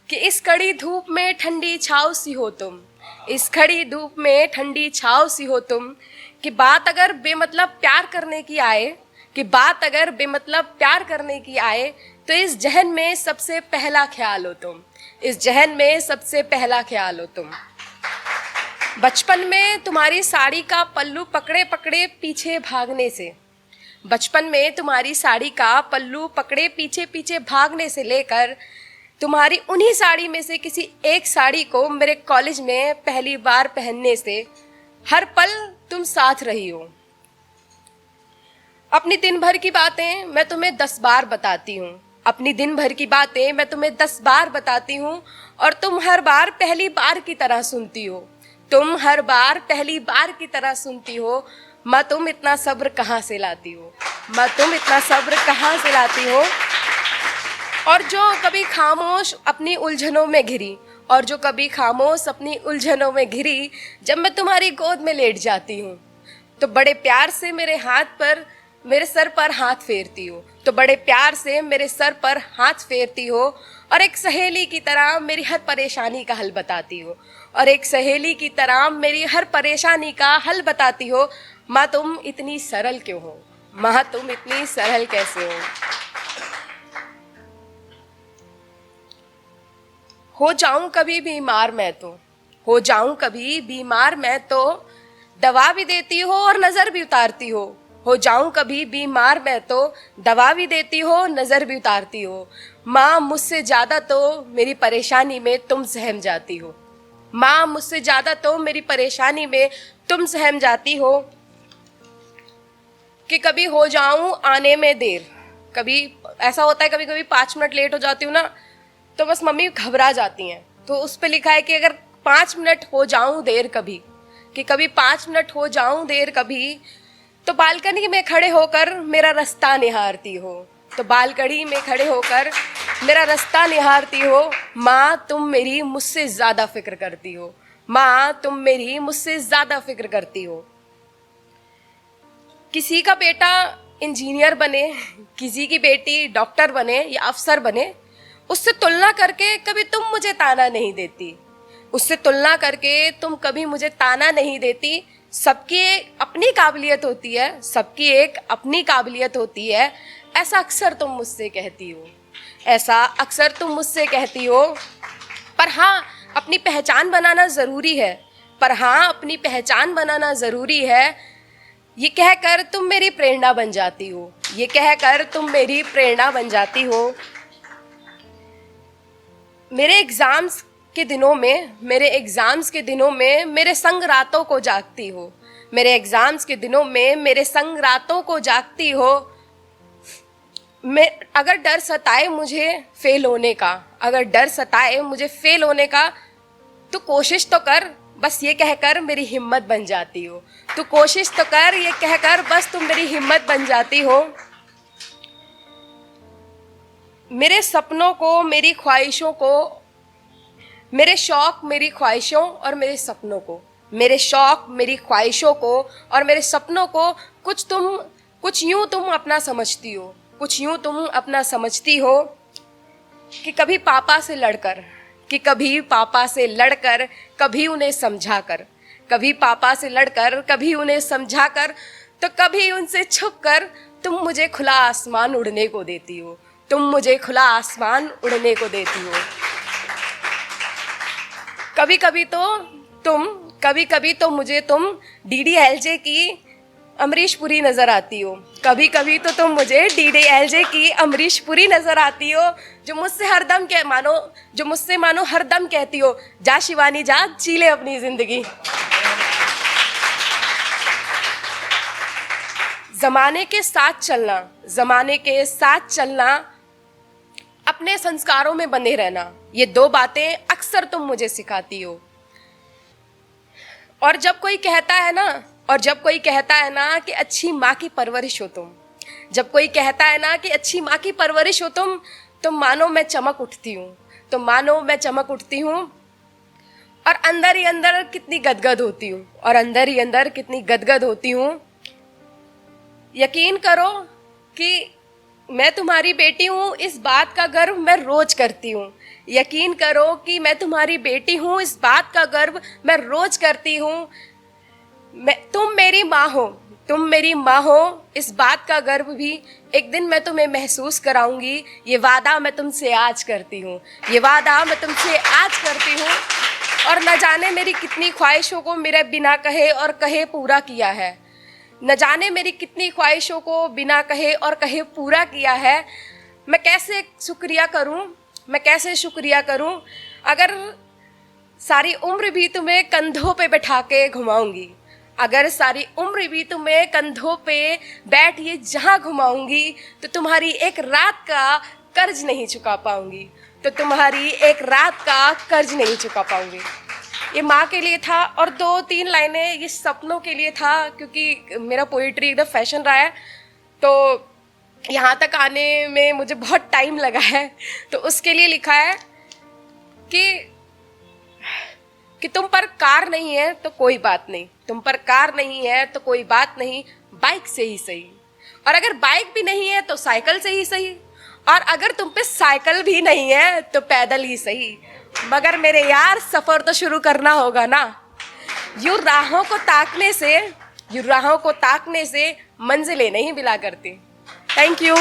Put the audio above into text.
कि इस कड़ी धूप में ठंडी छाव सी हो तुम, इस खड़ी धूप में ठंडी छाव सी हो तुम, कि बात अगर बेमतलब प्यार करने की आए, कि बात अगर बेमतलब प्यार करने की आए, तो इस जहन में सबसे पहला ख्याल हो तुम, इस जहन में सबसे पहला ख्याल हो तुम। बचपन में तुम्हारी साड़ी का पल्लू पकड़े पकड़े पीछे भागने से, बचपन में तुम्हारी साड़ी का पल्लू पकड़े पीछे पीछे भागने से लेकर तुम्हारी उन्हीं साड़ी में से किसी एक साड़ी को मेरे कॉलेज में पहली बार पहनने से हर पल तुम साथ रही हो। अपनी दिन भर की बातें मैं तुम्हें 10 बार बताती हूँ, अपनी दिन भर की बातें मैं तुम्हें 10 बार बताती हूँ, और तुम हर बार पहली बार की तरह सुनती हो, तुम हर बार पहली बार की तरह सुनती हो। माँ तुम इतना सब्र कहाँ से लाती हो, माँ तुम इतना सब्र कहाँ से लाती हो। और जो कभी खामोश अपनी उलझनों में घिरी, और जो कभी खामोश अपनी उलझनों में घिरी, जब मैं तुम्हारी गोद में लेट जाती हूँ तो बड़े प्यार से मेरे सर पर हाथ फेरती हो, तो बड़े प्यार से मेरे सर पर हाथ फेरती हो, और एक सहेली की तरह मेरी हर परेशानी का हल बताती हो, और एक सहेली की तरह मेरी हर परेशानी का हल बताती हो। माँ तुम इतनी सरल क्यों हो, माँ तुम इतनी सरल कैसे हो जाऊं कभी बीमार मैं तो, हो जाऊं कभी बीमार मैं तो, दवा भी देती हो और नजर भी उतारती हो जाऊं कभी बीमार मैं तो, दवा भी देती हो नजर भी उतारती हो। माँ मुझसे ज्यादा तो मेरी परेशानी में तुम सहम जाती हो, माँ मुझसे ज्यादा तो मेरी परेशानी में तुम सहम जाती हो। कि कभी हो जाऊं आने में देर, कभी ऐसा होता है कभी कभी 5 मिनट लेट हो जाती हूँ ना, तो बस मम्मी घबरा जाती हैं, तो उस पे लिखा है कि अगर 5 मिनट हो जाऊं देर कभी, कि कभी 5 मिनट हो जाऊं देर कभी, तो बालकनी में खड़े होकर मेरा रास्ता निहारती हो, तो बालकनी में खड़े होकर मेरा रास्ता निहारती हो। माँ तुम मेरी मुझसे ज्यादा फिक्र करती हो, माँ तुम मेरी मुझसे ज्यादा फिक्र करती हो। किसी का बेटा इंजीनियर बने, किसी की बेटी डॉक्टर बने या अफसर बने, उससे तुलना करके कभी तुम मुझे ताना नहीं देती, उससे तुलना करके तुम कभी मुझे ताना नहीं देती। सबकी अपनी काबिलियत होती है, सबकी एक अपनी काबिलियत होती है, ऐसा अक्सर तुम मुझसे कहती हो, ऐसा अक्सर तुम मुझसे कहती हो। पर हाँ अपनी पहचान बनाना ज़रूरी है, पर हाँ अपनी पहचान बनाना ज़रूरी है। ये कहकर तुम मेरी प्रेरणा बन जाती हो, ये कहकर तुम मेरी प्रेरणा बन जाती हो। मेरे एग्ज़ाम्स के दिनों में मेरे संग रातों को जागती हो, मेरे एग्ज़ाम्स के दिनों में मेरे संग रातों को जागती हो। मैं अगर डर सताए मुझे फेल होने का, अगर डर सताए मुझे फेल होने का, तो कोशिश तो कर, बस ये कहकर मेरी हिम्मत बन जाती हो, तो कोशिश तो कर, ये कहकर बस तुम मेरी हिम्मत बन जाती हो। मेरे सपनों को, मेरी ख्वाहिशों को, मेरे शौक मेरी ख्वाहिशों और मेरे सपनों को, मेरे शौक मेरी ख्वाहिशों को और मेरे सपनों को कुछ यूं तुम अपना समझती हो, कुछ यूं तुम अपना समझती हो। कि कभी पापा से लड़कर, कि कभी पापा से लड़कर, कभी उन्हें समझाकर, कभी पापा से लड़कर, कभी उन्हें समझाकर, तो कभी उनसे छुपकर तुम मुझे खुला आसमान उड़ने को देती हो, तुम मुझे खुला आसमान उड़ने को देती हो। कभी कभी तो मुझे तुम DDLJ की अमरीश पुरी नजर आती हो, कभी कभी तो तुम मुझे DDLJ की अमरीश पुरी नजर आती हो, जो मुझसे मानो हरदम कहती हो, जा शिवानी जा, जी ले अपनी जिंदगी। जमाने के साथ चलना, जमाने के साथ चलना, अपने संस्कारों में बंधे रहना, ये 2 बातें अक्सर तुम मुझे सिखाती हो। और जब कोई कहता है ना कि अच्छी माँ की परवरिश हो तुम, जब कोई कहता है ना कि अच्छी माँ की परवरिश हो तुम, तो मानो मैं चमक उठती हूँ, तो मानो मैं चमक उठती हूँ, और अंदर ही अंदर कितनी गदगद होती हूँ, और अंदर ही अंदर कितनी गदगद होती हूँ। यकीन करो कि मैं तुम्हारी बेटी हूँ, इस बात का गर्व मैं रोज करती हूँ। यकीन करो कि मैं तुम्हारी बेटी हूँ, इस बात का गर्व मैं रोज करती हूँ। तुम मेरी माँ हो, तुम मेरी माँ हो, इस बात का गर्व भी एक दिन मैं तुम्हें महसूस कराऊंगी। ये वादा मैं तुमसे आज करती हूँ, ये वादा मैं तुमसे आज करती हूँ। और न जाने मेरी कितनी ख्वाहिशों को मेरे बिना कहे और कहे पूरा किया है, न जाने मेरी कितनी ख्वाहिशों को बिना कहे और कहे पूरा किया है। मैं कैसे शुक्रिया करूं, मैं कैसे शुक्रिया करूं, अगर सारी उम्र भी तुम्हें कंधों पे बैठा के घुमाऊंगी, अगर सारी उम्र भी तुम्हें कंधों पे बैठ ये जहाँ घुमाऊंगी, तो तुम्हारी एक रात का कर्ज नहीं चुका पाऊंगी, तो तुम्हारी एक रात का कर्ज नहीं चुका पाऊंगी। ये माँ के लिए था, और 2-3 लाइनें ये सपनों के लिए था, क्योंकि मेरा पोइट्री एकदम फैशन रहा है, तो यहाँ तक आने में मुझे बहुत टाइम लगा है। तो उसके लिए लिखा है कि तुम पर कार नहीं है तो कोई बात नहीं, तुम पर कार नहीं है तो कोई बात नहीं, बाइक से ही सही, और अगर बाइक भी नहीं है तो साइकिल से ही सही, और अगर तुम पे साइकिल भी नहीं है तो पैदल ही सही, मगर मेरे यार सफर तो शुरू करना होगा ना। यूं राहों को ताकने से मंजिलें नहीं मिला करती। Thank you.